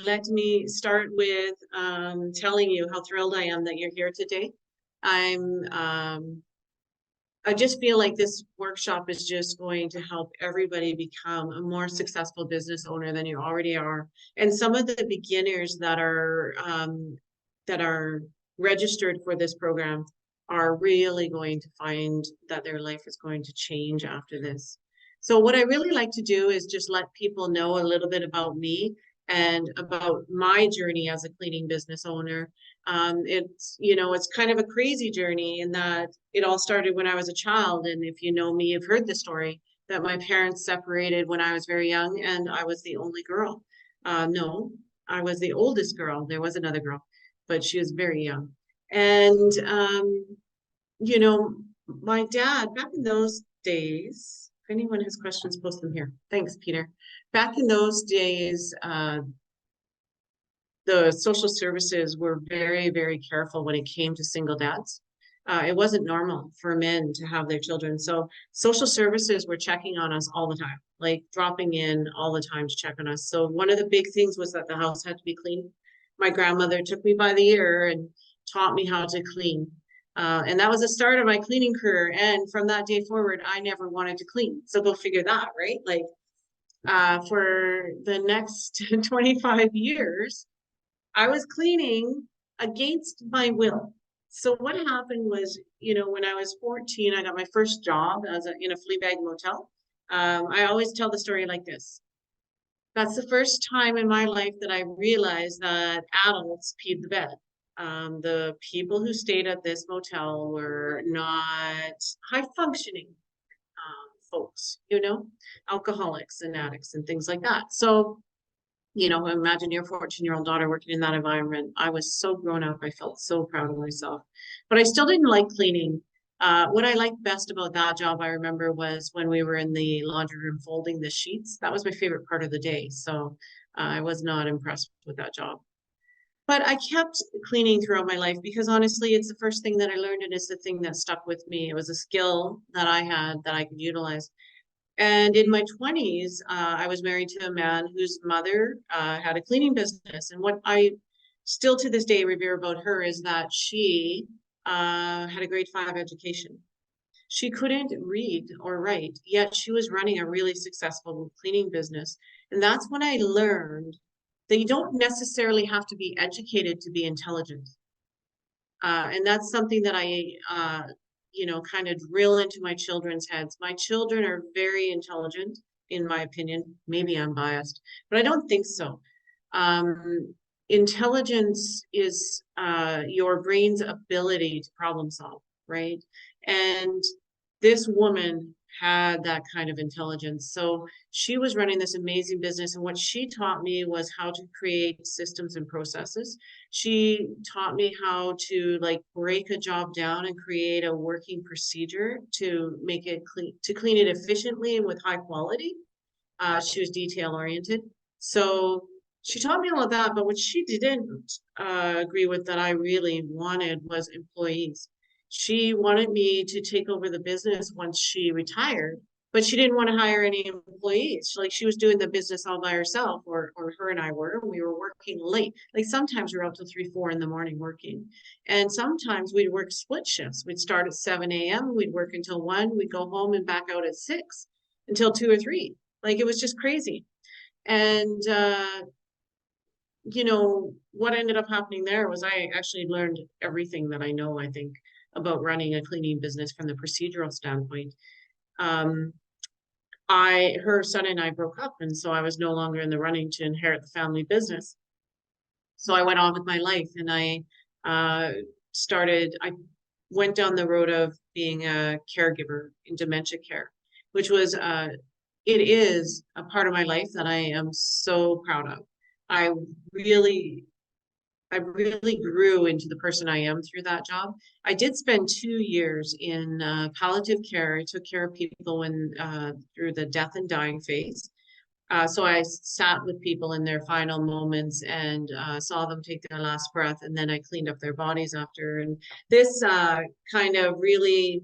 Let me start with telling you how thrilled I am that you're here today. I'm I just feel like this workshop is just going to help everybody become a more successful business owner than you already are. And some of the beginners that are registered for this program are really going to find that their life is going to change after this. So what I really like to do is just let people know a little bit about me and about my journey as a cleaning business owner. It's kind of a crazy journey in that it all started when I was a child. And if you know me, you've heard the story that my parents separated when I was very young and I was the only girl. No, I was the oldest girl. There was another girl, but she was very young. And, you know, my dad, back in those days, if anyone has questions, post them here. Thanks, Peter. Back in those days, the social services were very, very careful when it came to single dads. It wasn't normal for men to have their children. So social services were checking on us all the time, like dropping in all the time to check on us. So one of the big things was that the house had to be clean. My grandmother took me by the ear and taught me how to clean. And that was the start of my cleaning career. And from that day forward, I never wanted to clean. So go figure that, right? Like for the next 25 years, I was cleaning against my will. So what happened was, when I was 14, I got my first job in a flea bag motel. I always tell the story like this. That's the first time in my life that I realized that adults peed the bed. The people who stayed at this motel were not high functioning folks, alcoholics and addicts and things like that. So imagine your 14-year-old daughter working in that environment. I was so grown up. I felt so proud of myself, but I still didn't like cleaning. What I liked best about that job, I remember, was when we were in the laundry room folding the sheets. That was my favorite part of the day. So I was not impressed with that job. But I kept cleaning throughout my life because honestly, it's the first thing that I learned and it's the thing that stuck with me. It was a skill that I had that I could utilize. And in my 20s, I was married to a man whose mother had a cleaning business. And what I still to this day revere about her is that she had a grade 5 education. She couldn't read or write, yet she was running a really successful cleaning business. And that's when I learned that you don't necessarily have to be educated to be intelligent. And that's something that I kind of drill into my children's heads. My children are very intelligent, in my opinion. Maybe I'm biased, but I don't think so. Intelligence is your brain's ability to problem solve, right? And this woman had that kind of intelligence. So she was running this amazing business. And what she taught me was how to create systems and processes. She taught me how to break a job down and create a working procedure to make it clean, to clean it efficiently and with high quality. She was detail oriented. So she taught me all of that, but what she didn't agree with that I really wanted was employees. She wanted me to take over the business once she retired, but she didn't want to hire any employees. She was doing the business all by herself, or her and I were. We were working late. Like sometimes we were up to 3, 4 in the morning working, and sometimes we'd work split shifts. We'd start at 7 a.m. We'd work until 1. We'd go home and back out at 6 until 2 or 3. Like it was just crazy. And what ended up happening there was I actually learned everything that I know, I think, about running a cleaning business from the procedural standpoint. Her son and I broke up, and so I was no longer in the running to inherit the family business. So I went on with my life, and I went down the road of being a caregiver in dementia care, which was, it is a part of my life that I am so proud of. I really grew into the person I am through that job. I did spend 2 years in palliative care. I took care of people through the death and dying phase. So I sat with people in their final moments and saw them take their last breath, and then I cleaned up their bodies after. And this kind of really,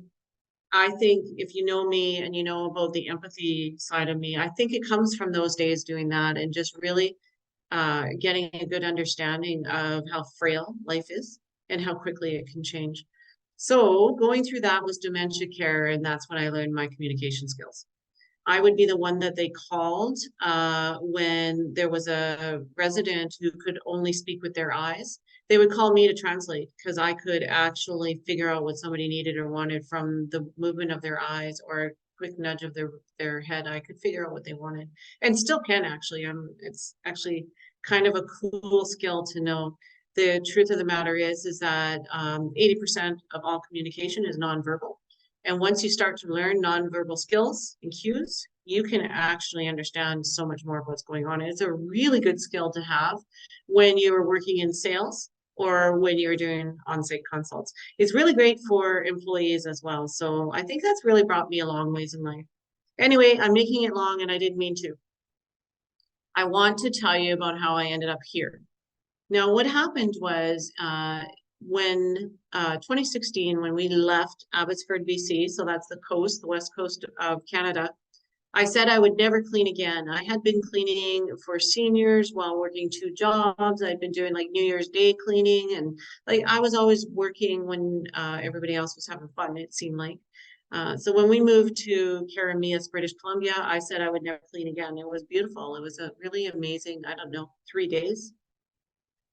I think, if you know me and you know about the empathy side of me, I think it comes from those days doing that and just really getting a good understanding of how frail life is and how quickly it can change. So going through that was dementia care, and that's when I learned my communication skills. I would be the one that they called when there was a resident who could only speak with their eyes. They would call me to translate because I could actually figure out what somebody needed or wanted from the movement of their eyes or a quick nudge of their head. I could figure out what they wanted and still can actually. It's actually kind of a cool skill to know. The truth of the matter is that 80% of all communication is nonverbal. And once you start to learn nonverbal skills and cues, you can actually understand so much more of what's going on. And it's a really good skill to have when you're working in sales or when you're doing on-site consults. It's really great for employees as well. So I think that's really brought me a long ways in life. Anyway, I'm making it long and I didn't mean to. I want to tell you about how I ended up here. Now, what happened was when 2016, when we left Abbotsford, BC, so that's the coast, the west coast of Canada, I said I would never clean again. I had been cleaning for seniors while working two jobs. I'd been doing like New Year's Day cleaning, and like I was always working when everybody else was having fun, it seemed like. So when we moved to Keremeos, British Columbia, I said I would never clean again. It was beautiful. It was a really amazing, I don't know, 3 days.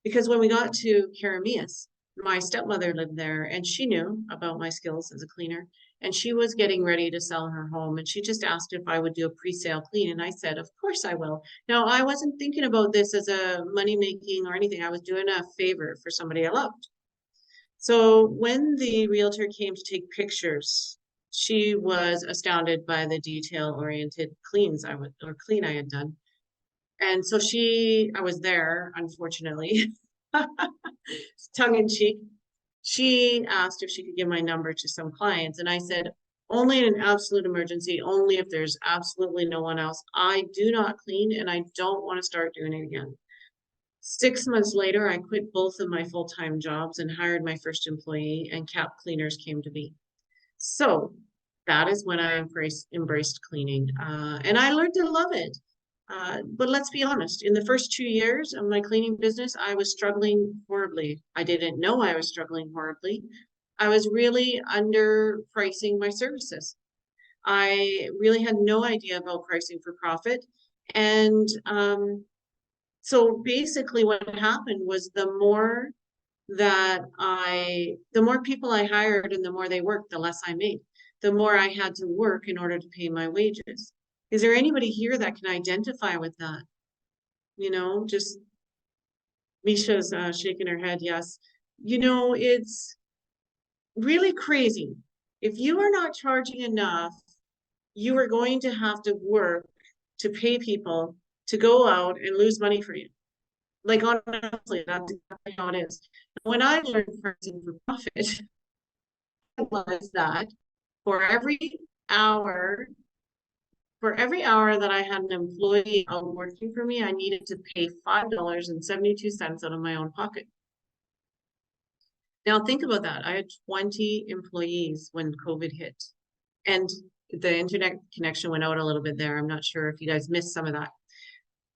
Because when we got to Keremeos, my stepmother lived there and she knew about my skills as a cleaner. And she was getting ready to sell her home. And she just asked if I would do a pre-sale clean. And I said, of course I will. Now, I wasn't thinking about this as a money making or anything. I was doing a favor for somebody I loved. So when the realtor came to take pictures, she was astounded by the detail oriented clean I had done. And so I was there, unfortunately, tongue in cheek. She asked if she could give my number to some clients. And I said, only in an absolute emergency, only if there's absolutely no one else. I do not clean and I don't want to start doing it again. 6 months later, I quit both of my full-time jobs and hired my first employee, and CAP cleaners came to be. So that is when I embraced cleaning. And I learned to love it. But let's be honest, in the first 2 years of my cleaning business, I was struggling horribly. I didn't know I was struggling horribly. I was really underpricing my services. I really had no idea about pricing for profit. And so basically what happened was the more people I hired and the more they worked, the less I made. The more I had to work in order to pay my wages. Is there anybody here that can identify with that? You know, just Misha's shaking her head. Yes. You know, it's really crazy. If you are not charging enough, you are going to have to work to pay people to go out and lose money for you. Like, honestly, that's exactly how it is. When I learned pricing for profit, was that for every hour for every hour that I had an employee out working for me, I needed to pay $5.72 out of my own pocket. Now think about that. I had 20 employees when COVID hit, and the internet connection went out a little bit there. I'm not sure if you guys missed some of that.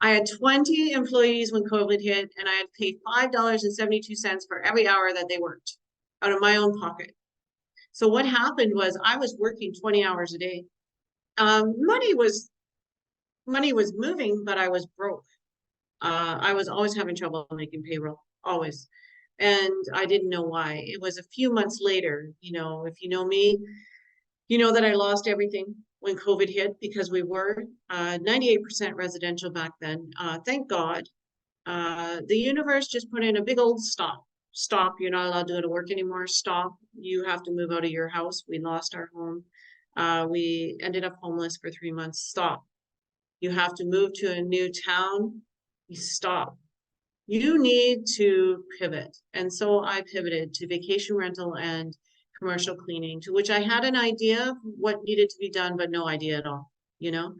I had 20 employees when COVID hit, and I had to pay $5.72 for every hour that they worked out of my own pocket. So what happened was I was working 20 hours a day. Money was moving, but I was broke. I was always having trouble making payroll, always. And I didn't know why. It was a few months later, you know, if you know me, you know that I lost everything when COVID hit because we were 98% residential back then. Thank God. The universe just put in a big old stop. Stop. You're not allowed to go to work anymore. Stop. You have to move out of your house. We lost our home. We ended up homeless for 3 months. Stop. You have to move to a new town. You stop. You need to pivot. And so I pivoted to vacation rental and commercial cleaning, to which I had an idea of what needed to be done, but no idea at all, you know?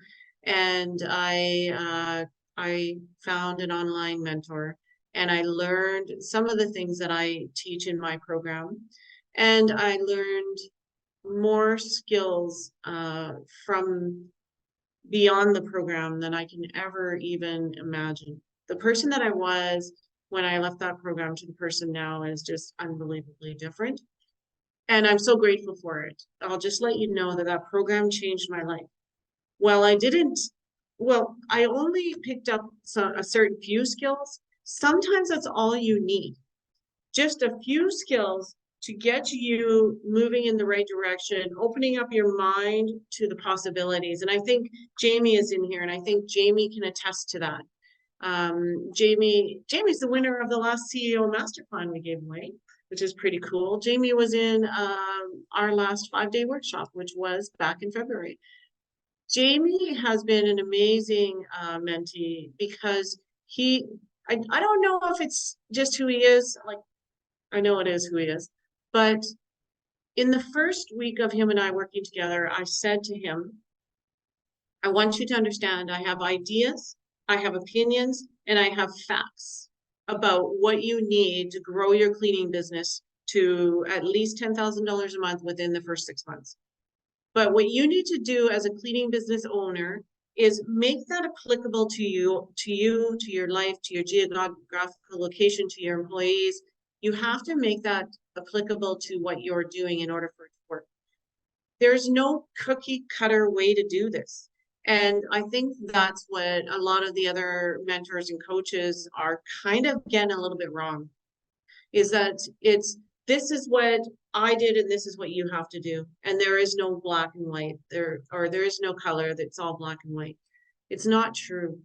And I found an online mentor, and I learned some of the things that I teach in my program, and I learned more skills from beyond the program than I can ever even imagine. The person that I was when I left that program to the person now is just unbelievably different. And I'm so grateful for it. I'll just let you know that that program changed my life. Well, I didn't, well, I only picked up a certain few skills. Sometimes that's all you need. Just a few skills to get you moving in the right direction, opening up your mind to the possibilities. And I think Jamie is in here, and I think Jamie can attest to that. Jamie's the winner of the last CEO master plan we gave away, which is pretty cool. Jamie was in our last 5-day workshop, which was back in February. Jamie has been an amazing mentee because I don't know if it's just who he is, like I know it is who he is, but in the first week of him and I working together, I said to him, I want you to understand I have ideas, I have opinions, and I have facts about what you need to grow your cleaning business to at least $10,000 a month within the first 6 months. But what you need to do as a cleaning business owner is make that applicable to you, to your life, to your geographical location, to your employees. You have to make that applicable to what you're doing in order for it to work. There's no cookie cutter way to do this. And I think that's what a lot of the other mentors and coaches are kind of getting a little bit wrong, is that this is what I did and this is what you have to do. And there is no black and white there, or there is no color that's all black and white. It's not true.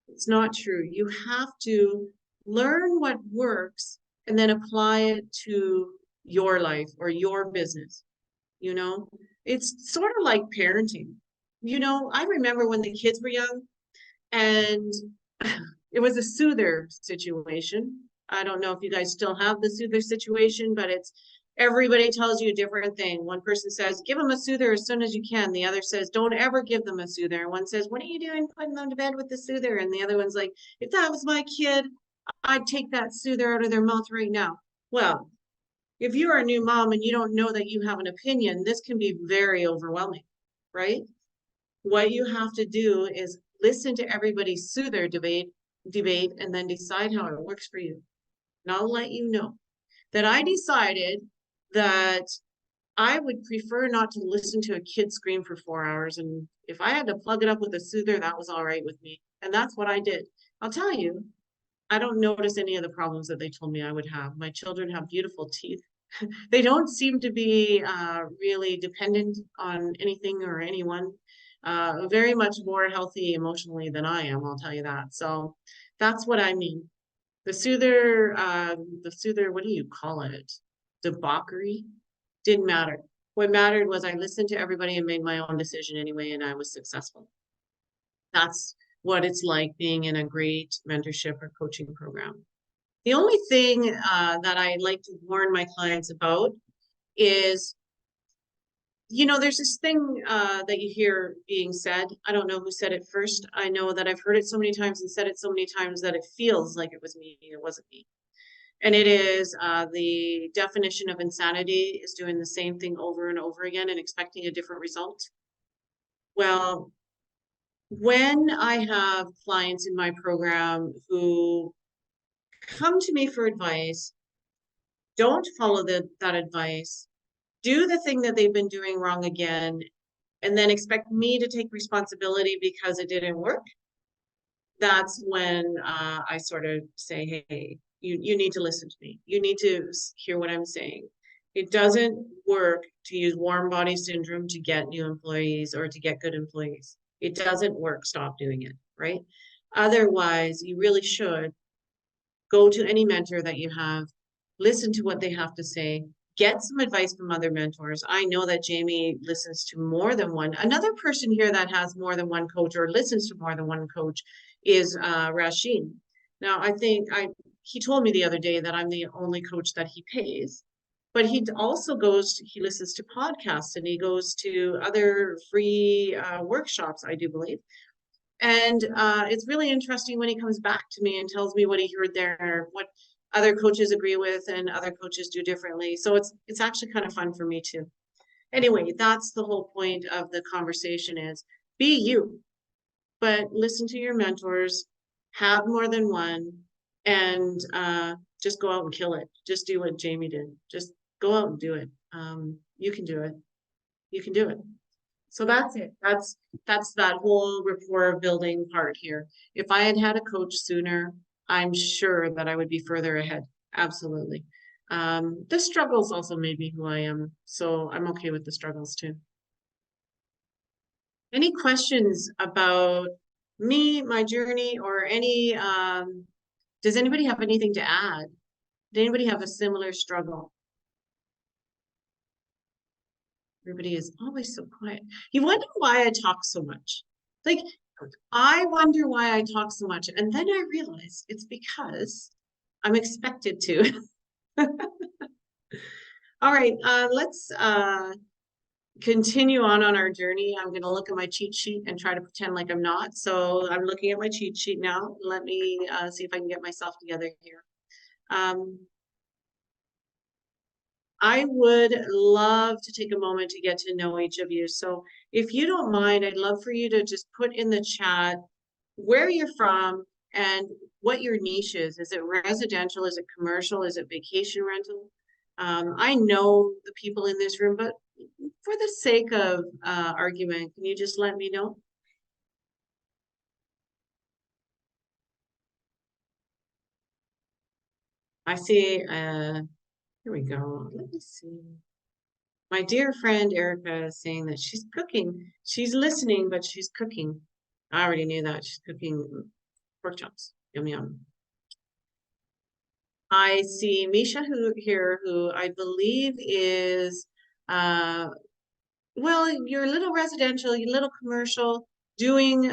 It's not true. You have to learn what works and then apply it to your life or your business. You know, it's sort of like parenting. You know, I remember when the kids were young and it was a soother situation. I don't know if you guys still have the soother situation, but it's everybody tells you a different thing. One person says, give them a soother as soon as you can. The other says, don't ever give them a soother. And one says, what are you doing putting them to bed with the soother? And the other one's like, if that was my kid, I'd take that soother out of their mouth right now. Well, if you're a new mom and you don't know that you have an opinion, this can be very overwhelming, right? What you have to do is listen to everybody's soother debate, and then decide how it works for you. And I'll let you know that I decided that I would prefer not to listen to a kid scream for 4 hours. And if I had to plug it up with a soother, that was all right with me. And that's what I did. I'll tell you, I don't notice any of the problems that they told me I would have. My children have beautiful teeth. They don't seem to be really dependent on anything or anyone. Very much more healthy emotionally than I am, I'll tell you that. So that's what I mean. The soother, what do you call it? Debauchery? Didn't matter. What mattered was I listened to everybody and made my own decision anyway, and I was successful. That's what it's like being in a great mentorship or coaching program. The only thing that I like to warn my clients about is, you know, there's this thing that you hear being said. I don't know who said it first. I know that I've heard it so many times and said it so many times that it feels like it was me. It wasn't me. And it is the definition of insanity is doing the same thing over and over again and expecting a different result. Well, when I have clients in my program who come to me for advice, don't follow that advice, do the thing that they've been doing wrong again, and then expect me to take responsibility because it didn't work, that's when I sort of say, hey, you need to listen to me. You need to hear what I'm saying. It doesn't work to use warm body syndrome to get new employees or to get good employees. It doesn't work. Stop doing it, right? Otherwise, you really should go to any mentor that you have, listen to what they have to say, get some advice from other mentors. I know that Jamie listens to more than one. Another person here that has more than one coach or listens to more than one coach is Rasheen. Now, he told me the other day that I'm the only coach that he pays. but he also he listens to podcasts and he goes to other free workshops, I do believe. And it's really interesting when he comes back to me and tells me what he heard there, what other coaches agree with and other coaches do differently. So it's actually kind of fun for me too. Anyway, that's the whole point of the conversation is be you, but listen to your mentors, have more than one, and just go out and kill it. Just do what Jamie did. Just go out and do it. You can do it. You can do it. So that's it. That's that whole rapport building part here. If I had had a coach sooner, I'm sure that I would be further ahead. Absolutely. The struggles also made me who I am, so I'm okay with the struggles too. Any questions about me, my journey, or any, does anybody have anything to add? Did anybody have a similar struggle? Everybody is always so quiet. You wonder why I talk so much. Like, I wonder why I talk so much. And then I realize it's because I'm expected to. All right, let's continue on our journey. I'm going to look at my cheat sheet and try to pretend like I'm not. So I'm looking at my cheat sheet now. Let me see if I can get myself together here. I would love to take a moment to get to know each of you. So if you don't mind, I'd love for you to just put in the chat where you're from and what your niche is. Is it residential? Is it commercial? Is it vacation rental? I know the people in this room, but for the sake of argument, can you just let me know? I see, here we go. Let me see. My dear friend Erica is saying that she's cooking. She's listening, but she's cooking. I already knew that. She's cooking pork chops. Yum, yum. I see Misha who I believe is, well, you're a little residential, you're a little commercial, doing,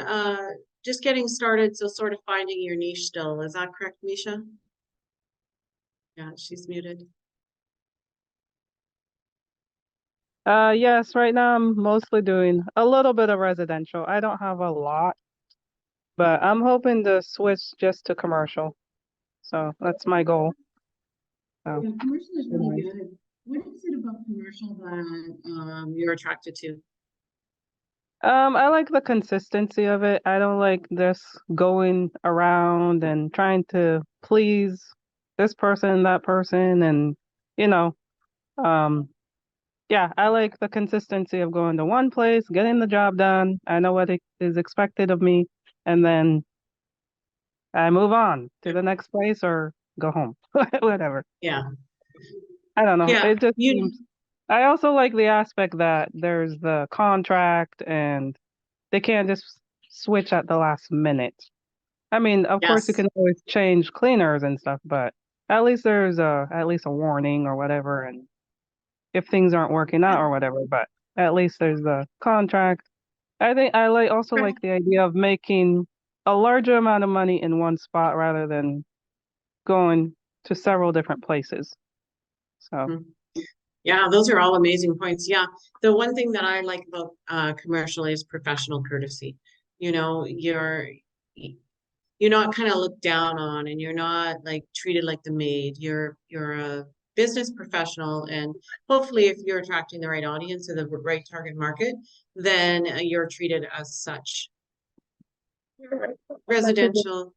just getting started, so sort of finding your niche still. Is that correct, Misha? Yeah, she's muted. Yes, right now I'm mostly doing a little bit of residential. I don't have a lot, but I'm hoping to switch just to commercial. So that's my goal. So, Yeah, commercial is really good. What is it about commercial that you're attracted to? I like the consistency of it. I don't like this going around and trying to please this person, that person, and you know, um, yeah, I like the consistency of going to one place, getting the job done. I know what is expected of me, and then I move on to the next place or go home, whatever. Yeah. I don't know. Yeah, It just you seems. I also like the aspect that there's the contract and they can't just switch at the last minute. I mean, of course, you yes. can always change cleaners and stuff, but at least there's at least a warning or whatever, and if things aren't working out or whatever. But at least there's the contract. I think I also like the idea of making a larger amount of money in one spot rather than going to several different places. So Mhm. Yeah, those are all amazing points. Yeah. The one thing that I like about commercial is professional courtesy. You know, you're not kind of looked down on and you're not like treated like the maid. You're a business professional, and hopefully if you're attracting the right audience or the right target market, then you're treated as such. Residential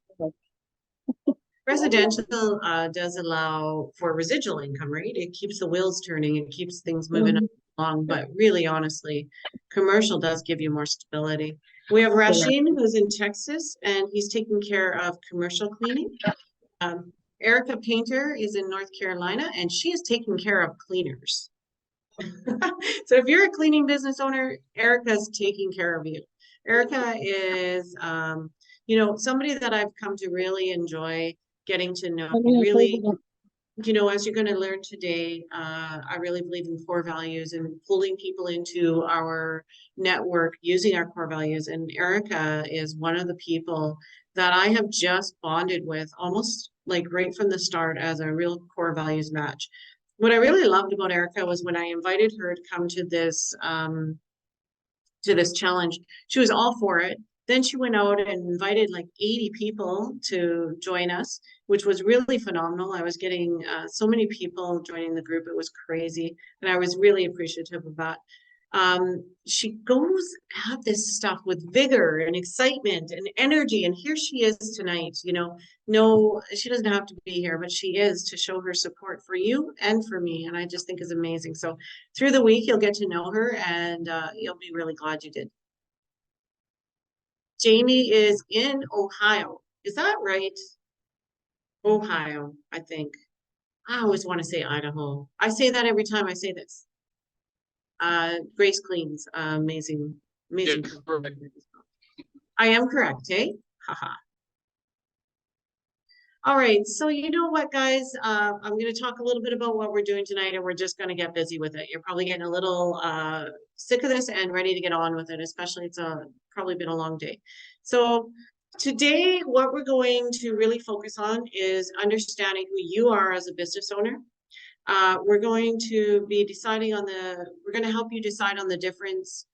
Residential does allow for residual income, right? It keeps the wheels turning, it keeps things moving Mhm. along. But really, honestly, commercial does give you more stability. We have Rasheen, who's in Texas, and he's taking care of commercial cleaning. Um, Erica Painter is in North Carolina, and she is taking care of cleaners. So if you're a cleaning business owner, Erica's taking care of you. Erica is, somebody that I've come to really enjoy getting to know. Really, as you're going to learn today, I really believe in core values and pulling people into our network using our core values. And Erica is one of the people that I have just bonded with almost like right from the start as a real core values match. what I really loved about Erica was when I invited her to come to this challenge, she was all for it. Then she went out and invited like 80 people to join us, which was really phenomenal. I was getting so many people joining the group. It was crazy. And I was really appreciative of that. She goes at this stuff with vigor and excitement and energy. And here she is tonight. No, she doesn't have to be here, but she is to show her support for you and for me. And I just think is amazing. So through the week, you'll get to know her and you'll be really glad you did. Jamie is in Ohio. Is that right? Ohio, I think. I always want to say Idaho. I say that every time I say this. Grace Cleans, amazing, amazing. I am correct, eh? Haha. All right, so you know what, guys? I'm going to talk a little bit about what we're doing tonight, and we're just going to get busy with it. You're probably getting a little sick of this and ready to get on with it, especially it's probably been a long day. So today, what we're going to really focus on is understanding who you are as a business owner. We're going to be deciding on we're going to help you decide on the difference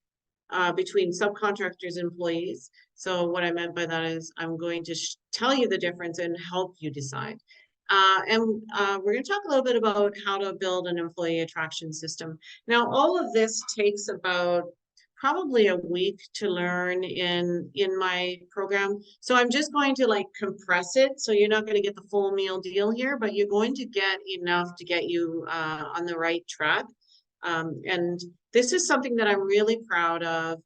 between subcontractors and employees. So what I meant by that is I'm going to tell you the difference and help you decide. And we're going to talk a little bit about how to build an employee attraction system. Now, all of this takes about probably a week to learn in my program. So I'm just going to like compress it. So you're not going to get the full meal deal here, but you're going to get enough to get you on the right track. And this is something that I'm really proud of.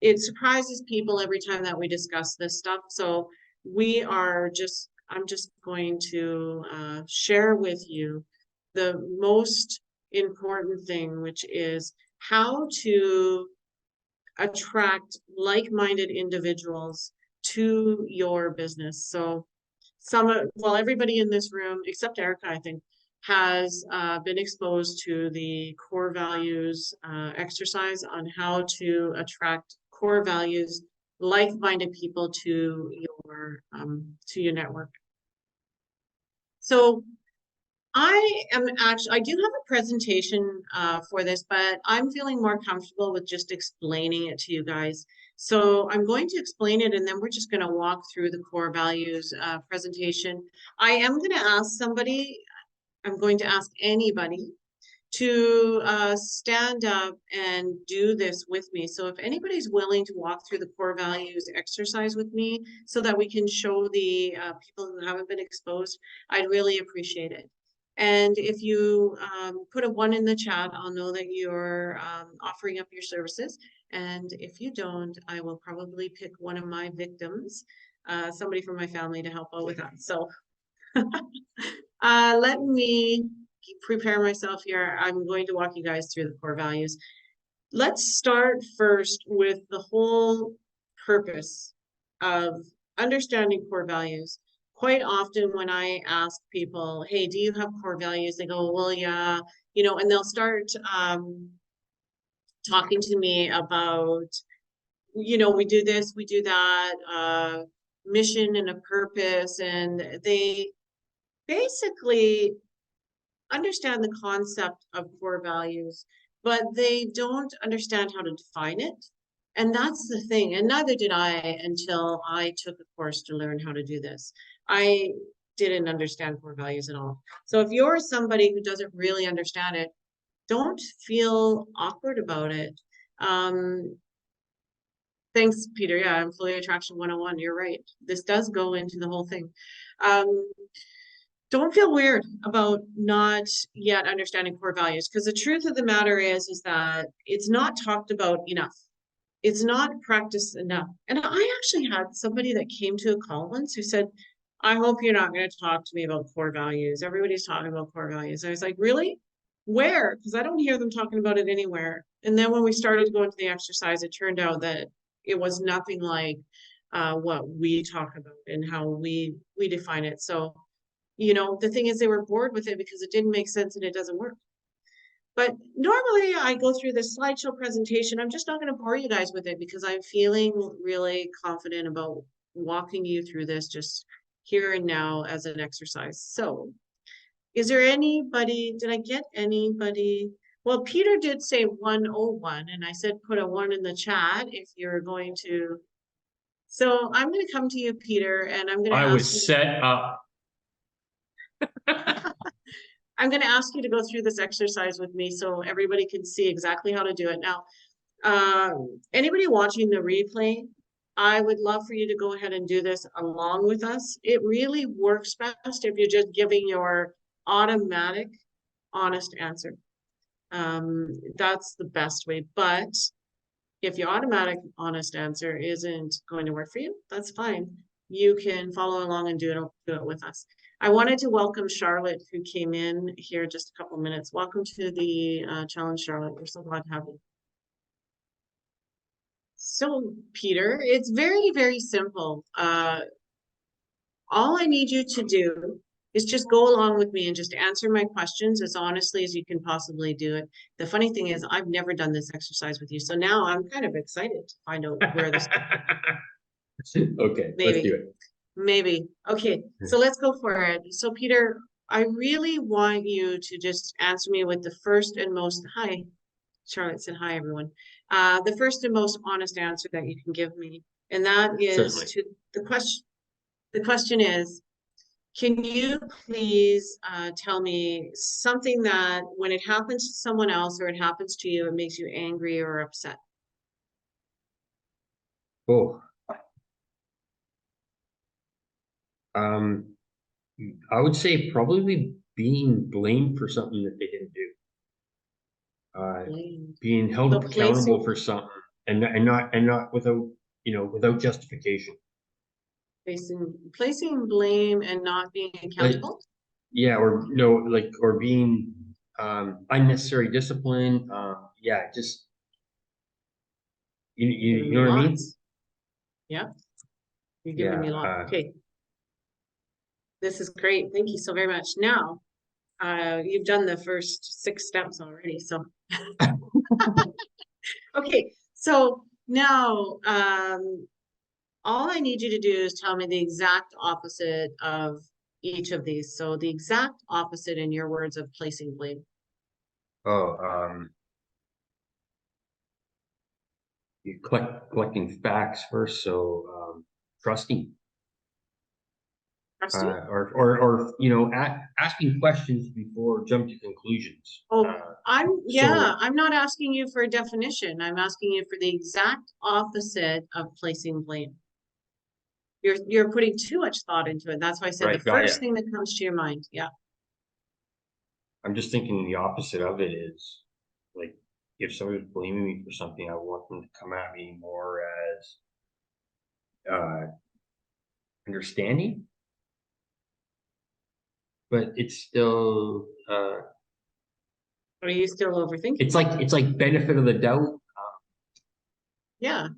It surprises people every time that we discuss this stuff. So I'm just going to share with you the most important thing, which is how to attract like-minded individuals to your business. So everybody in this room, except Erica, I think, has been exposed to the core values exercise on how to attract core values, like-minded people to your network. So I do have a presentation for this, but I'm feeling more comfortable with just explaining it to you guys. So I'm going to explain it and then we're just going to walk through the core values presentation. I am going to ask somebody, I'm going to ask anybody to stand up and do this with me. So if anybody's willing to walk through the core values exercise with me so that we can show the people who haven't been exposed, I'd really appreciate it. And if you put a 1 in the chat, I'll know that you're offering up your services. And if you don't, I will probably pick one of my victims, somebody from my family to help out with that. So let me prepare myself here. I'm going to walk you guys through the core values. Let's start first with the whole purpose of understanding core values. Quite often when I ask people, hey, do you have core values? They go, well, yeah, and they'll start talking to me about, we do this, we do that, mission and a purpose. And they basically understand the concept of core values, but they don't understand how to define it. And that's the thing. And neither did I until I took a course to learn how to do this. I didn't understand core values at all. So if you're somebody who doesn't really understand it, don't feel awkward about it. Thanks, Peter. Yeah, Employee Attraction 101. You're right. This does go into the whole thing. Don't feel weird about not yet understanding core values, because the truth of the matter is that it's not talked about enough. It's not practiced enough. And I actually had somebody that came to a call once who said, I hope you're not going to talk to me about core values. Everybody's talking about core values. I was like, really? Where? Because I don't hear them talking about it anywhere. And then when we started to go into the exercise, it turned out that it was nothing like what we talk about and how we define it. So the thing is they were bored with it because it didn't make sense and it doesn't work. But normally I go through this slideshow presentation. I'm just not going to bore you guys with it because I'm feeling really confident about walking you through this just here and now as an exercise. So Is there anybody, did I get anybody? Well, Peter did say 101, and I said put a 1 in the chat if you're going to. So I'm going to come to you, Peter, and I'm going to I ask was you. set up. I'm going to ask you to go through this exercise with me so everybody can see exactly how to do it. Now, anybody watching the replay, I would love for you to go ahead and do this along with us. It really works best if you're just giving your automatic, honest answer. That's the best way. But if your automatic, honest answer isn't going to work for you, that's fine. You can follow along and do it with us. I wanted to welcome Charlotte, who came in here just a couple minutes. Welcome to the challenge, Charlotte. We're so glad to have you. So, Peter, it's very, very simple. All I need you to do is just go along with me and just answer my questions as honestly as you can possibly do it. The funny thing is, I've never done this exercise with you, so now I'm kind of excited to find out where this Okay, maybe. let's do it. Maybe. Okay, so let's go for it. So, Peter, I really want you to just answer me with the first and most, hi, Charlotte said hi, everyone. The first and most honest answer that you can give me, and that is Certainly. to the question. The question is, can you please tell me something that when it happens to someone else or it happens to you, it makes you angry or upset? Oh. I would say probably being blamed for something that they didn't do. Blame. Being held So accountable for something and not without, without justification. Placing blame and not being accountable? Yeah, or no, like, or being unnecessary discipline. Yeah, just you know what I mean? Yeah, you're giving me a lot. Okay. This is great. Thank you so very much. Now, you've done the first 6 steps already, so. Okay, so now, all I need you to do is tell me the exact opposite of each of these. So the exact opposite in your words of placing blame. Oh, you collecting facts first, so trusting. Trusting? Or asking questions before jumping to conclusions. I'm not asking you for a definition. I'm asking you for the exact opposite of placing blame. You're putting too much thought into it. That's why I said the first thing that comes to your mind. Yeah. I'm just thinking the opposite of it is, like, if somebody's blaming me for something, I want them to come at me more as understanding. But it's still Are you still overthinking? It's like benefit of the doubt. Yeah.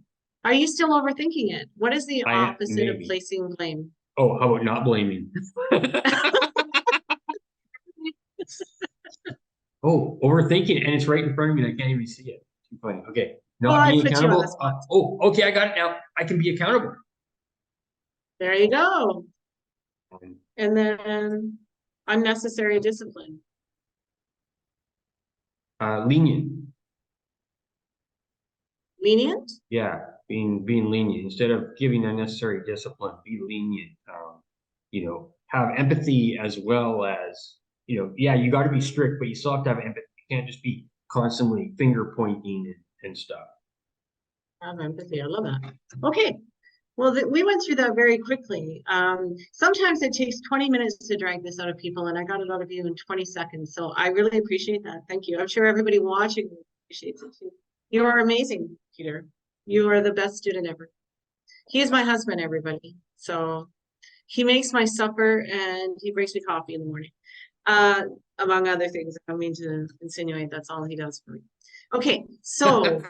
Are you still overthinking it? What is the opposite of placing blame? Oh, how about not blaming? Oh, overthinking, and it's right in front of me and I can't even see it. Too funny. Okay. Not being accountable. Oh, okay, I got it now. I can be accountable. There you go. And then unnecessary discipline. Lenient. Lenient? Yeah, being lenient instead of giving unnecessary discipline. Be lenient. Have empathy as well as yeah, you got to be strict, but you still have to have empathy. You can't just be constantly finger pointing and stuff. Have empathy. I love that. Okay. Well, we went through that very quickly. Sometimes it takes 20 minutes to drag this out of people, and I got it out of you in 20 seconds. So I really appreciate that. Thank you. I'm sure everybody watching appreciates it too. You are amazing, Peter. You are the best student ever. He is my husband, everybody. So he makes my supper and he brings me coffee in the morning. Among other things. I don't mean to insinuate that's all he does for me. Okay, so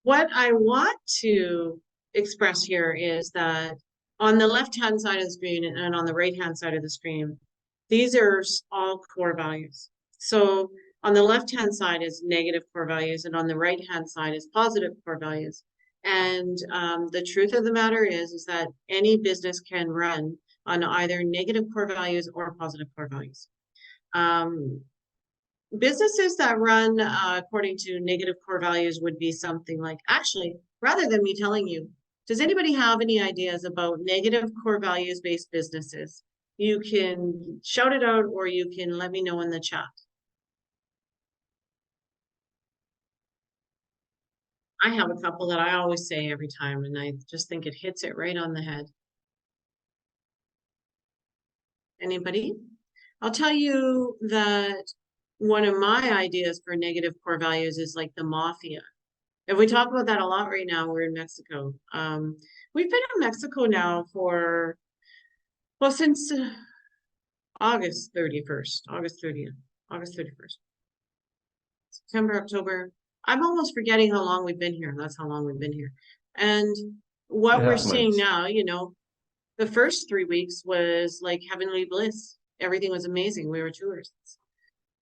what I want to express here is that on the left-hand side of the screen and on the right-hand side of the screen, these are all core values. So on the left-hand side is negative core values, and on the right-hand side is positive core values. And the truth of the matter is that any business can run on either negative core values or positive core values. Businesses that run according to negative core values would be something like, actually, rather than me telling you, does anybody have any ideas about negative core values based businesses? You can shout it out or you can let me know in the chat. I have a couple that I always say every time, and I just think it hits it right on the head. Anybody? I'll tell you that one of my ideas for negative core values is like the mafia. And we talk about that a lot right now. We're in Mexico. We've been in Mexico now for, well, since August 31st, August 30th, August 31st, September, October. I'm almost forgetting how long we've been here. That's how long we've been here. And what we're seeing now, you know, the first 3 weeks was like heavenly bliss. Everything was amazing. We were tourists.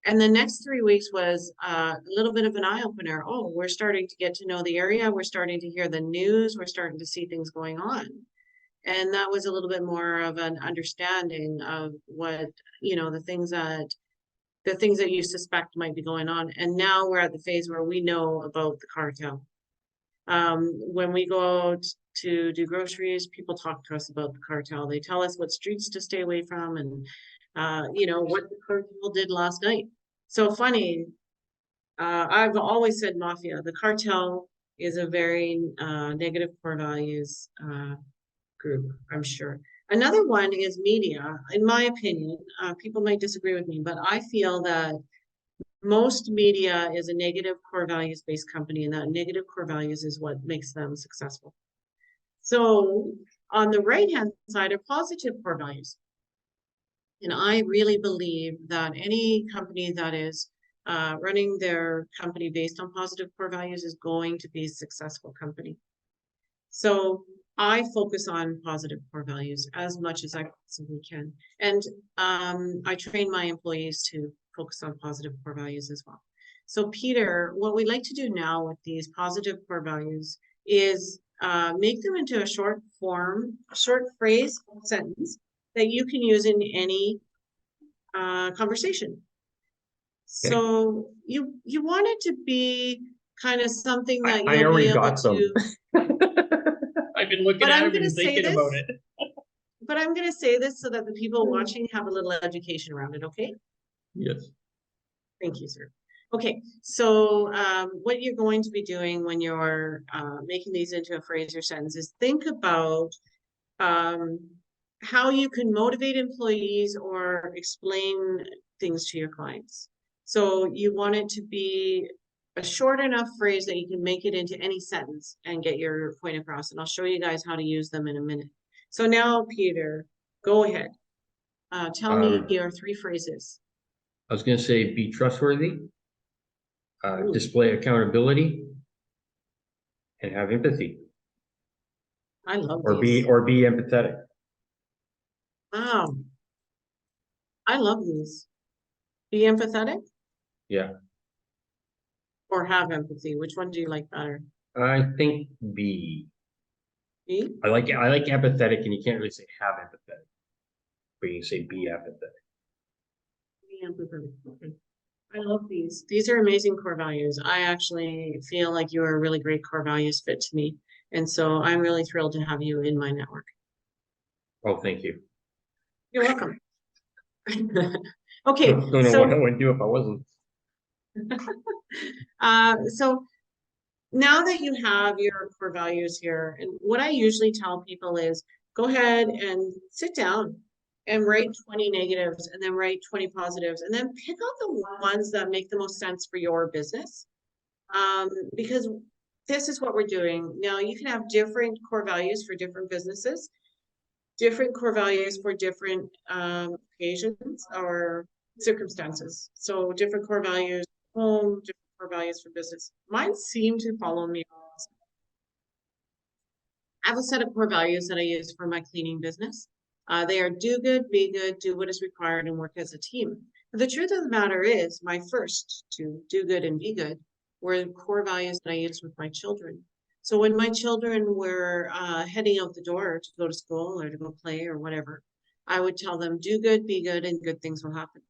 And the next 3 weeks was a little bit of an eye opener. Oh, we're starting to get to know the area. We're starting to hear the news. We're starting to see things going on. And that was a little bit more of an understanding of what, you know, the things that you suspect might be going on. And now we're at the phase where we know about the cartel. When we go out to do groceries, people talk to us about the cartel. They tell us what streets to stay away from and, you know, what the cartel did last night. So funny. I've always said mafia. The cartel is a very negative core values group, I'm sure. Another one is media. In my opinion, people might disagree with me, but I feel that most media is a negative core values based company, and that negative core values is what makes them successful. So on the right hand side are positive core values. And I really believe that any company that is running their company based on positive core values is going to be a successful company. So I focus on positive core values as much as I possibly can. And I train my employees to focus on positive core values as well. So Peter, what we like to do now with these positive core values is make them into a short form, a short phrase, sentence that you can use in any conversation. So you want it to be kind of something that you'll be able to. I've been looking at them and thinking about it. But I'm going to say this so that the people watching have a little education around it, okay? Yes. Thank you, sir. Okay, so what you're going to be doing when you're making these into a phrase or sentence is think about how you can motivate employees or explain things to your clients. So you want it to be a short enough phrase that you can make it into any sentence and get your point across. And I'll show you guys how to use them in a minute. So now, Peter, go ahead. Tell me your 3 phrases. I was going to say be trustworthy, display accountability, and have empathy. I love these. Or be empathetic. Wow. I love these. Be empathetic? Yeah. Or have empathy. Which one do you like better? I think B. B? I like empathetic, and you can't really say have empathetic, but you can say be empathetic. Be empathetic. Okay. I love these. These are amazing core values. I actually feel like you are a really great core values fit to me. And so I'm really thrilled to have you in my network. Oh, thank you. You're welcome. Okay. Don't know what I would do if I wasn't. So now that you have your core values here, and what I usually tell people is go ahead and sit down and write 20 negatives and then write 20 positives and then pick out the ones that make the most sense for your business. Because this is what we're doing. Now you can have different core values for different businesses, different core values for different occasions or circumstances. So different core values for home, different core values for business. Mine seem to follow me. I have a set of core values that I use for my cleaning business. They are do good, be good, do what is required, and work as a team. But the truth of the matter is, my first to do good and be good were core values that I used with my children. So when my children were heading out the door to go to school or to go play or whatever, I would tell them, do good, be good, and good things will happen.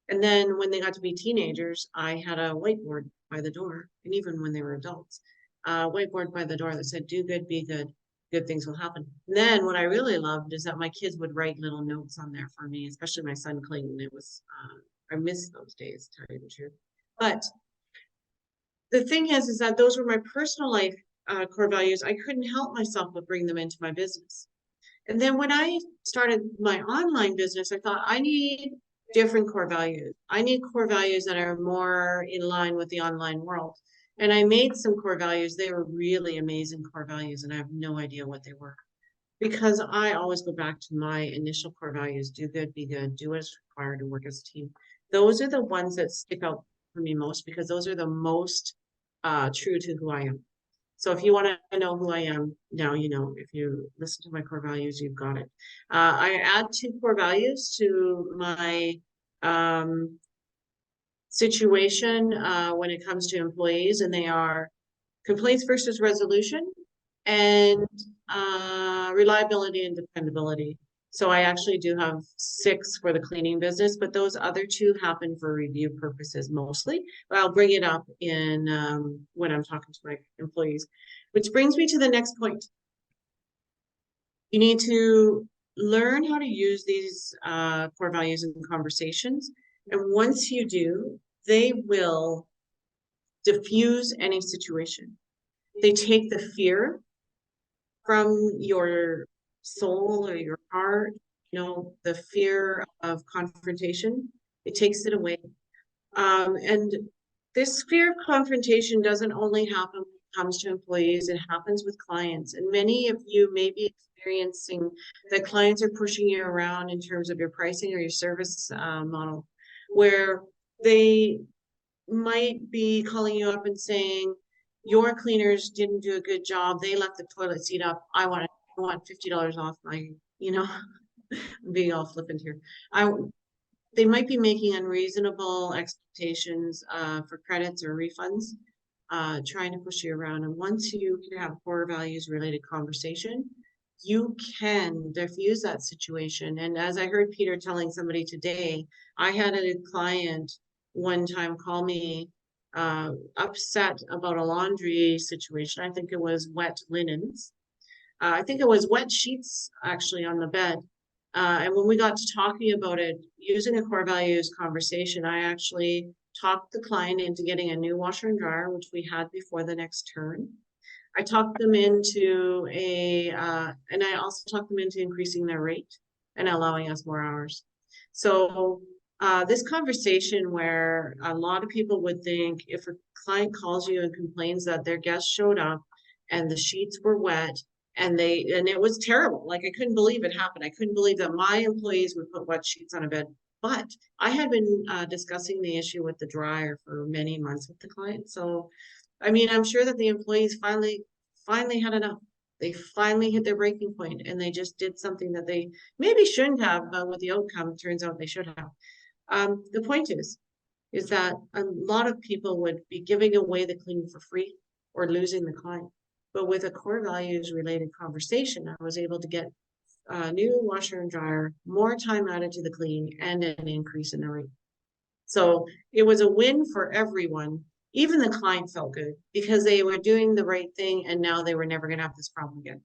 And then when they got to be teenagers, I had a whiteboard by the door, and even when they were adults, a whiteboard by the door that said, do good, be good, good things will happen. And then what I really loved is that my kids would write little notes on there for me, especially my son Clayton. It was, I miss those days, to tell you the truth. But the thing is that those were my personal life core values. I couldn't help myself but bring them into my business. And then when I started my online business, I thought I need different core values. I need core values that are more in line with the online world. And I made some core values. They were really amazing core values, and I have no idea what they were. Because I always go back to my initial core values: do good, be good, do what is required, and work as a team. Those are the ones that stick out for me most, because those are the most true to who I am. So if you want to know who I am, now you know. If you listen to my core values, you've got it. I add 2 core values to my situation when it comes to employees, and they are complaints versus resolution and reliability and dependability. So I actually do have 6 for the cleaning business, but those other 2 happen for review purposes mostly. But I'll bring it up in when I'm talking to my employees, which brings me to the next point. You need to learn how to use these core values in conversations. And once you do, they will diffuse any situation. They take the fear from your soul or your heart, the fear of confrontation. It takes it away. And this fear of confrontation doesn't only happen when it comes to employees, it happens with clients. And many of you may be experiencing that clients are pushing you around in terms of your pricing or your service model, where they might be calling you up and saying, your cleaners didn't do a good job. They left the toilet seat up. I want $50 off my, I'm being all flippant here. They might be making unreasonable expectations for credits or refunds, trying to push you around. And once you can have core values related conversation, you can diffuse that situation. And as I heard Peter telling somebody today, I had a client one time call me upset about a laundry situation. I think it was wet linens. I think it was wet sheets actually on the bed. And when we got to talking about it, using a core values conversation, I actually talked the client into getting a new washer and dryer, which we had before the next turn. I talked them into and I also talked them into increasing their rate and allowing us more hours. So this conversation, where a lot of people would think if a client calls you and complains that their guest showed up and the sheets were wet and it was terrible. Like, I couldn't believe it happened. I couldn't believe that my employees would put wet sheets on a bed. But I had been discussing the issue with the dryer for many months with the client. So, I mean, I'm sure that the employees finally had enough. They finally hit their breaking point, and they just did something that they maybe shouldn't have, but with the outcome, it turns out they should have. The point is that a lot of people would be giving away the cleaning for free or losing the client. But with a core values related conversation, I was able to get a new washer and dryer, more time added to the clean, and an increase in the rate. So it was a win for everyone. Even the client felt good because they were doing the right thing, and now they were never going to have this problem again.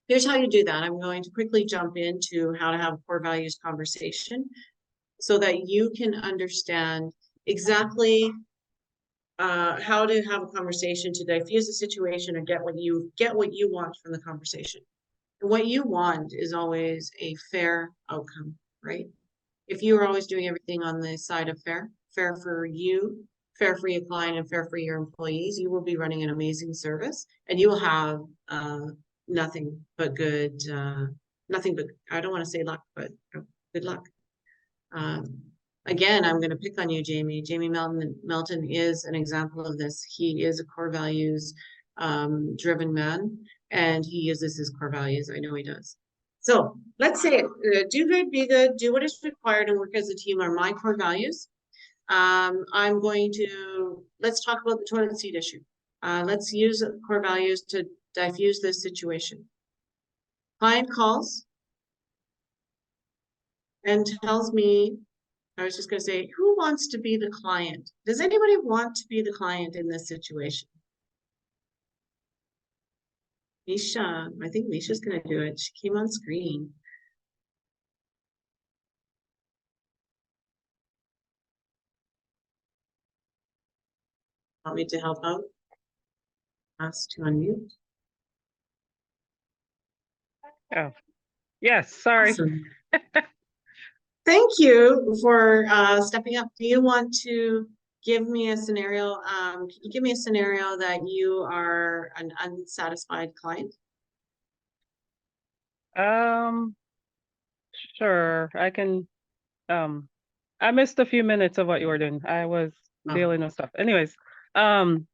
Here's how you do that. I'm going to quickly jump into how to have a core values conversation so that you can understand exactly how to have a conversation to diffuse the situation and get what you want from the conversation. And what you want is always a fair outcome, right? If you are always doing everything on the side of fair for you, fair for your client, and fair for your employees, you will be running an amazing service, and you will have nothing but good, I don't want to say luck, but good luck. Again, I'm going to pick on you, Jamie. Jamie Melton is an example of this. He is a core values driven man, and he uses his core values. I know he does. So let's say do good, be good, do what is required, and work as a team are my core values. Let's talk about the toilet seat issue. Let's use core values to diffuse this situation. Client calls and tells me I was just gonna say, who wants to be the client? Does anybody want to be the client in this situation? Misha, I think Misha's gonna do it. She came on screen. Want me to help out? Ask to unmute. Oh, yes, sorry. Awesome. Thank you for stepping up. Do you want to give me a scenario? Can you give me a scenario that you are an unsatisfied client? Um, sure. I can, I missed a few minutes of what you were doing. I was Oh, dealing with stuff. Anyways, um,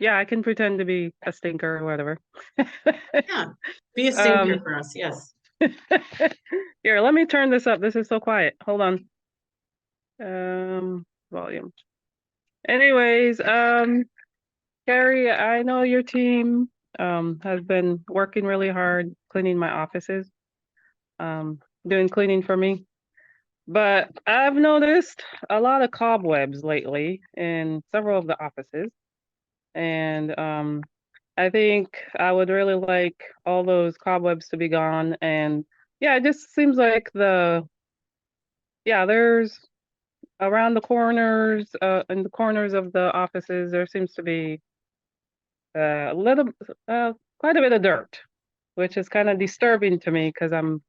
yeah, I can pretend to be a stinker or whatever. yeah. Be a stinker Um, for us, yes. here, let me turn this up. This is so quiet. Hold on. Volume. Anyways, Carrie, I know your team has been working really hard cleaning my offices, doing cleaning for me. But I've noticed a lot of cobwebs lately in several of the offices. And I think I would really like all those cobwebs to be gone. And yeah, it just seems like there's around the corners, in the corners of the offices, there seems to be a little, quite a bit of dirt, which is kind of disturbing to me because I'm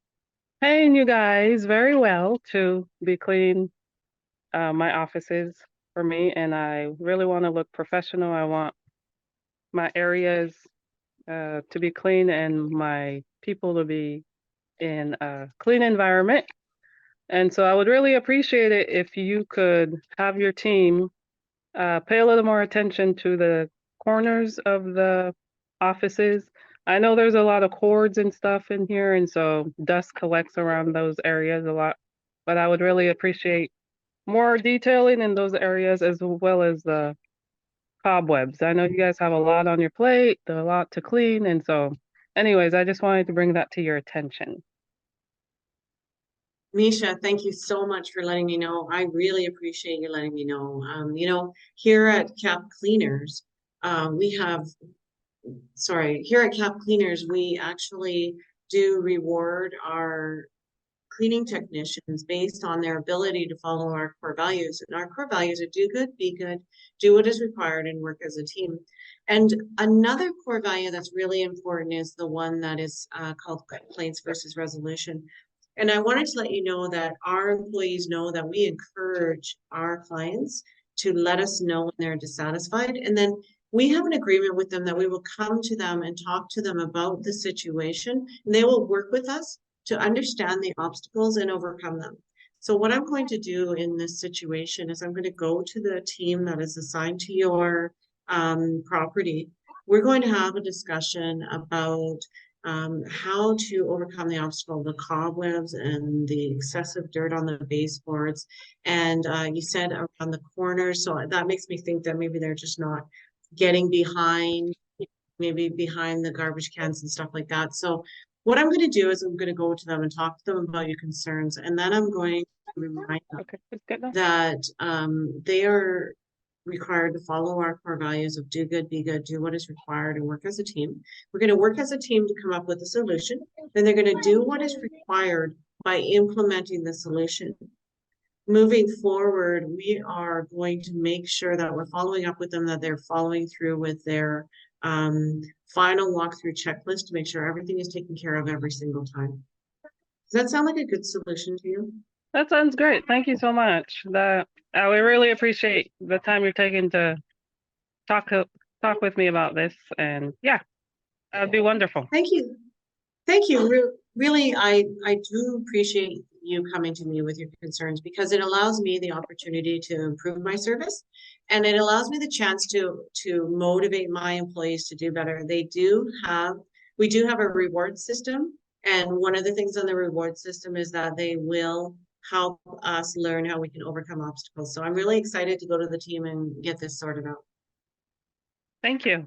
paying you guys very well to be clean my offices for me, and I really want to look professional. I want my areas to be clean and my people to be in a clean environment. And so I would really appreciate it if you could have your team pay a little more attention to the corners of the offices. I know there's a lot of cords and stuff in here, and so dust collects around those areas a lot. But I would really appreciate more detailing in those areas as well as the cobwebs. I know you guys have a lot on your plate, a lot to clean, and so anyways, I just wanted to bring that to your attention. Misha, thank you so much for letting me know. I really appreciate you letting me know. Here at Cap Cleaners, we have, sorry, here at Cap Cleaners, we actually do reward our cleaning technicians based on their ability to follow our core values. And our core values are do good, be good, do what is required, and work as a team. And another core value that's really important is the one that is called complaints versus resolution. And I wanted to let you know that our employees know that we encourage our clients to let us know when they're dissatisfied. And then we have an agreement with them that we will come to them and talk to them about the situation. And they will work with us to understand the obstacles and overcome them. So what I'm going to do in this situation is I'm going to go to the team that is assigned to your property. We're going to have a discussion about how to overcome the obstacle, the cobwebs and the excessive dirt on the baseboards. And you said around the corners, so that makes me think that maybe they're just not getting behind, maybe behind the garbage cans and stuff like that. So what I'm going to do is I'm going to go to them and talk to them about your concerns, and then I'm going to remind them Okay, that's good now. that they are required to follow our core values of do good, be good, do what is required, and work as a team. We're going to work as a team to come up with a solution. Then they're going to do what is required by implementing the solution. Moving forward, we are going to make sure that we're following up with them, that they're following through with their final walkthrough checklist to make sure everything is taken care of every single time. Does that sound like a good solution to you? That sounds great. Thank you so much. That I would really appreciate the time you're taking to talk talk with me about this. And yeah, that'd be wonderful. Thank you. Thank you. Really, I do appreciate you coming to me with your concerns because it allows me the opportunity to improve my service, and it allows me the chance to motivate my employees to do better. We do have a reward system, and one of the things on the reward system is that they will help us learn how we can overcome obstacles. So I'm really excited to go to the team and get this sorted out. Thank you.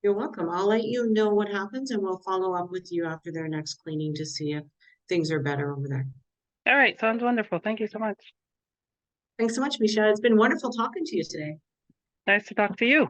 You're welcome. I'll let you know what happens and we'll follow up with you after their next cleaning to see if things are better over there. All right, sounds wonderful. Thank you so much. Thanks so much, Misha. It's been wonderful talking to you today. Nice to talk to you.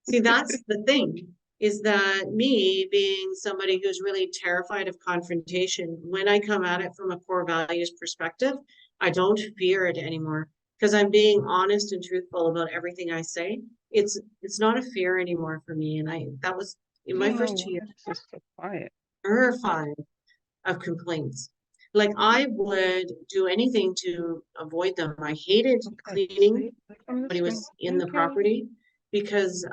See, that's the thing, is that me being somebody who's really terrified of confrontation, when I come at it from a core values perspective, I don't fear it anymore because I'm being honest and truthful about everything I say. It's not a fear anymore for me. And that was in my first 2 years, It's just so quiet. terrified of complaints. Like I would do anything to avoid them. I hated Okay, cleaning see, from the somebody screen. was in the Thank you. property because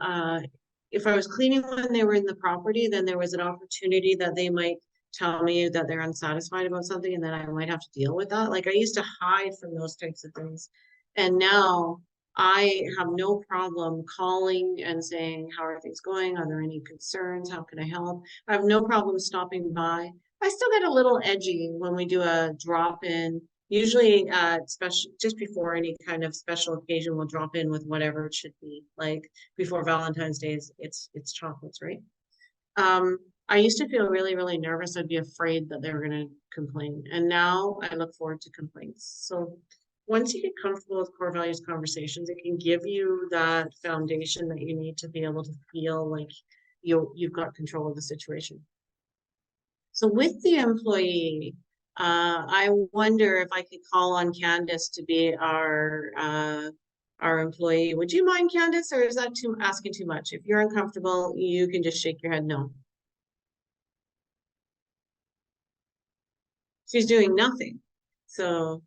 if I was cleaning when they were in the property, then there was an opportunity that they might tell me that they're unsatisfied about something and then I might have to deal with that. Like I used to hide from those types of things. And now I have no problem calling and saying, how are things going? Are there any concerns? How can I help? I have no problem stopping by. I still get a little edgy when we do a drop in. Usually, special just before any kind of special occasion, we'll drop in with whatever it should be. Like before Valentine's Day, it's chocolates, right? I used to feel really, really nervous. I'd be afraid that they were going to complain, and now I look forward to complaints. So once you get comfortable with core values conversations, it can give you that foundation that you need to be able to feel like you've got control of the situation. So with the employee, I wonder if I could call on Candace to be our employee. Would you mind, Candace, or is that asking too much? If you're uncomfortable, you can just shake your head no. She's doing nothing. So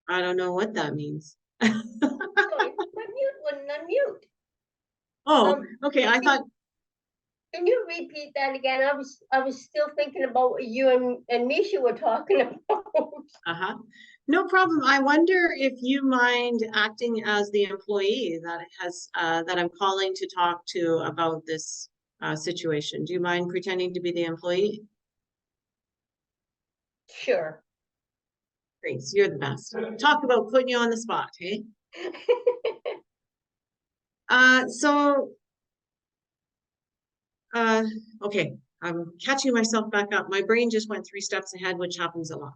I don't know what that means. Sorry, my mute wouldn't unmute. Oh, okay. I thought, Can you repeat that again? I was still thinking about what you and Misha were talking about. no problem. I wonder if you mind acting as the employee that that I'm calling to talk to about this situation. Do you mind pretending to be the employee? Sure. Great, so you're the best. Talk about putting you on the spot, hey? Okay, I'm catching myself back up. My brain just went 3 steps ahead, which happens a lot.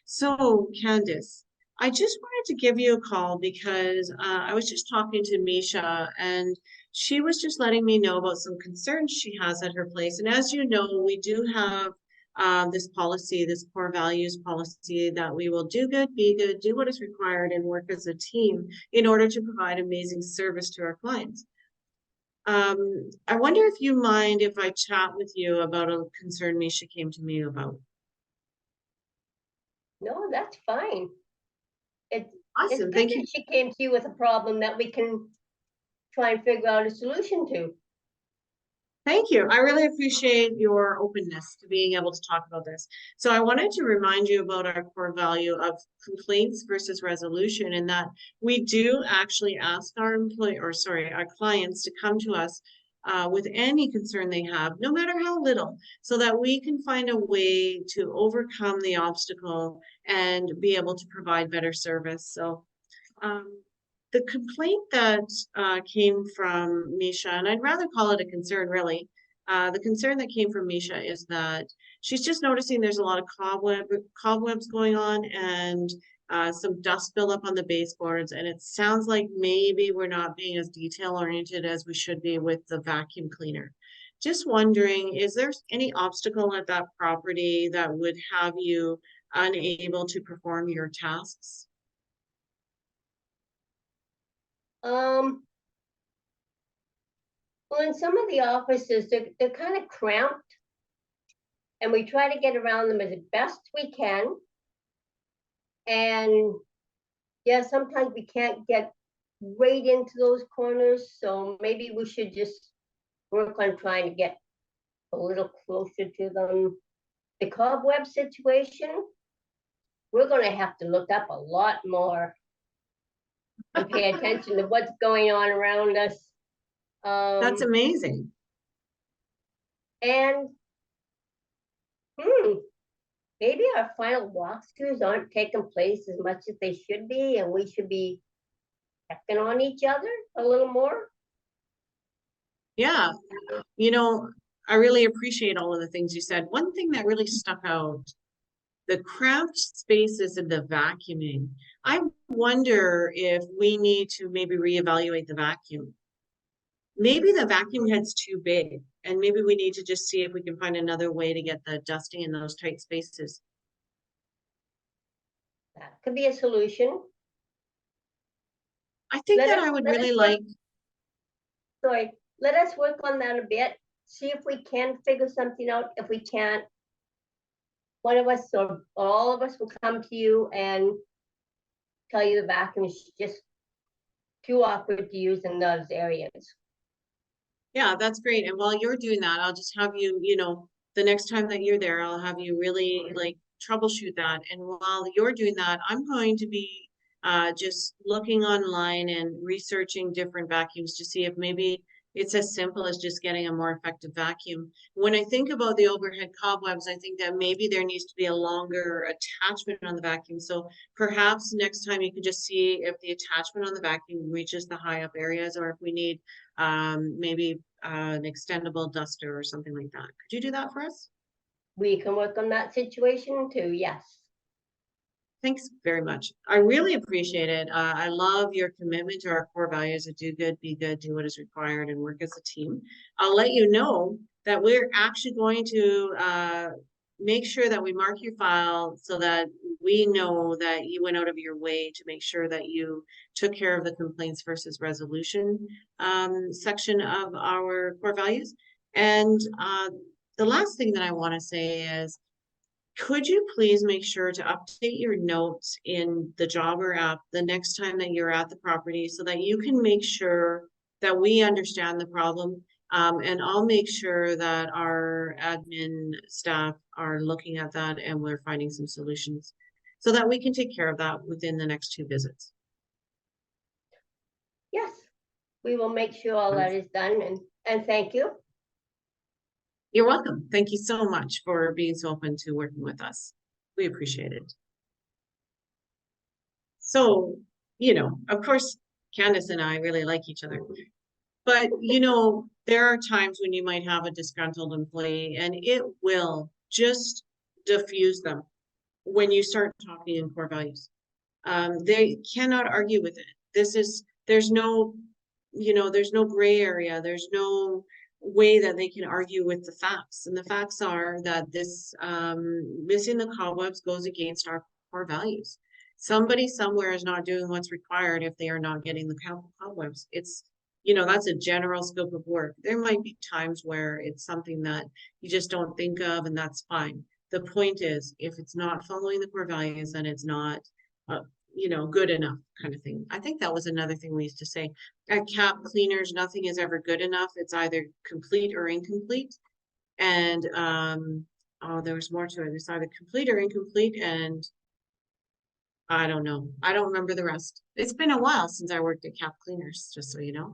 So, Candice, I just wanted to give you a call because I was just talking to Misha and she was just letting me know about some concerns she has at her place. And as you know, we do have this policy, this core values policy that we will do good, be good, do what is required, and work as a team in order to provide amazing service to our clients. I wonder if you mind if I chat with you about a concern Misha came to me about. No, that's fine. It's Awesome, good thank you. that she came to you with a problem that we can try and figure out a solution to. Thank you. I really appreciate your openness to being able to talk about this. So I wanted to remind you about our core value of complaints versus resolution, and that we do actually ask our our clients to come to us with any concern they have, no matter how little, so that we can find a way to overcome the obstacle and be able to provide better service. So the complaint that came from Misha, and I'd rather call it a concern really, the concern that came from Misha is that she's just noticing there's a lot of cobwebs going on and some dust buildup on the baseboards, and it sounds like maybe we're not being as detail oriented as we should be with the vacuum cleaner. Just wondering, is there any obstacle at that property that would have you unable to perform your tasks? Well, in some of the offices, they're kind of cramped, and we try to get around them as best we can. And yeah, sometimes we can't get right into those corners, so maybe we should just work on trying to get a little closer to them. The cobweb situation, we're going to have to look up a lot more and pay attention to what's going on around us. That's amazing. And maybe our final walkthroughs aren't taking place as much as they should be, and we should be checking on each other a little more. Yeah, you know, I really appreciate all of the things you said. One thing that really stuck out the cramped spaces and the vacuuming. I wonder if we need to maybe reevaluate the vacuum. Maybe the vacuum head's too big, and maybe we need to just see if we can find another way to get the dusting in those tight spaces. That could be a solution. I think Let that us- I would let us really work- like, Sorry, let us work on that a bit, see if we can figure something out. If we can't, one of us or all of us will come to you and tell you the vacuum is just too awkward to use in those areas. yeah, that's great. And while you're doing that, I'll just have you, the next time that you're there, I'll have you really like troubleshoot that. And while you're doing that, I'm going to be just looking online and researching different vacuums to see if maybe it's as simple as just getting a more effective vacuum. When I think about the overhead cobwebs, I think that maybe there needs to be a longer attachment on the vacuum. So perhaps next time you can just see if the attachment on the vacuum reaches the high up areas, or if we need maybe an extendable duster or something like that. Could you do that for us? We can work on that situation too, yes. Thanks very much. I really appreciate it. I love your commitment to our core values of do good, be good, do what is required, and work as a team. I'll let you know that we're actually going to make sure that we mark your file so that we know that you went out of your way to make sure that you took care of the complaints versus resolution section of our core values. And the last thing that I want to say is, could you please make sure to update your notes in the Jobber app the next time that you're at the property so that you can make sure that we understand the problem. And I'll make sure that our admin staff are looking at that and we're finding some solutions so that we can take care of that within the next 2 visits. Yes, we will make sure all that is done, and thank you. You're welcome. Thank you so much for being so open to working with us. We appreciate it. So, of course, Candace and I really like each other. But, there are times when you might have a disgruntled employee and it will just diffuse them when you start talking in core values. They cannot argue with it. There's no gray area. There's no way that they can argue with the facts. And the facts are that this missing the cobwebs goes against our core values. Somebody somewhere is not doing what's required if they are not getting the cobwebs. It's, that's a general scope of work. There might be times where it's something that you just don't think of, and that's fine. The point is, if it's not following the core values, then it's not good enough kind of thing. I think that was another thing we used to say. At Cap Cleaners, nothing is ever good enough. It's either complete or incomplete. And there was more to it. It's either complete or incomplete, and I don't know. I don't remember the rest. It's been a while since I worked at Cap Cleaners, just so you know.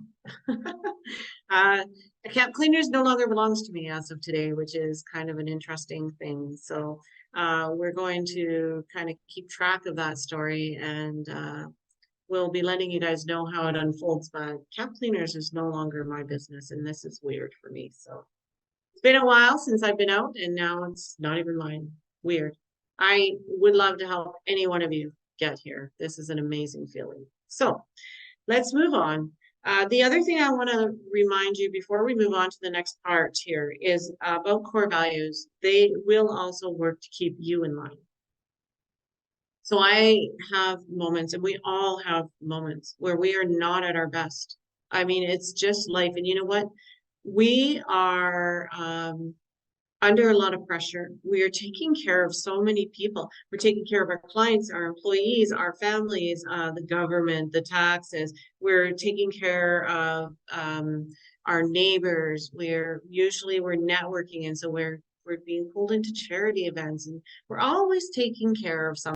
Cap Cleaners no longer belongs to me as of today, which is kind of an interesting thing. So we're going to kind of keep track of that story, and we'll be letting you guys know how it unfolds. But Cap Cleaners is no longer my business, and this is weird for me. So it's been a while since I've been out, and now it's not even mine. Weird. I would love to help any one of you get here. This is an amazing feeling. So let's move on. The other thing I want to remind you before we move on to the next part here is about core values. They will also work to keep you in line. So I have moments, and we all have moments where we are not at our best. I mean, it's just life. And you know what? We are under a lot of pressure. We are taking care of so many people. We're taking care of our clients, our employees, our families, the government, the taxes. We're taking care of our neighbors. We're networking, and so we're being pulled into charity events, and we're always taking care of something.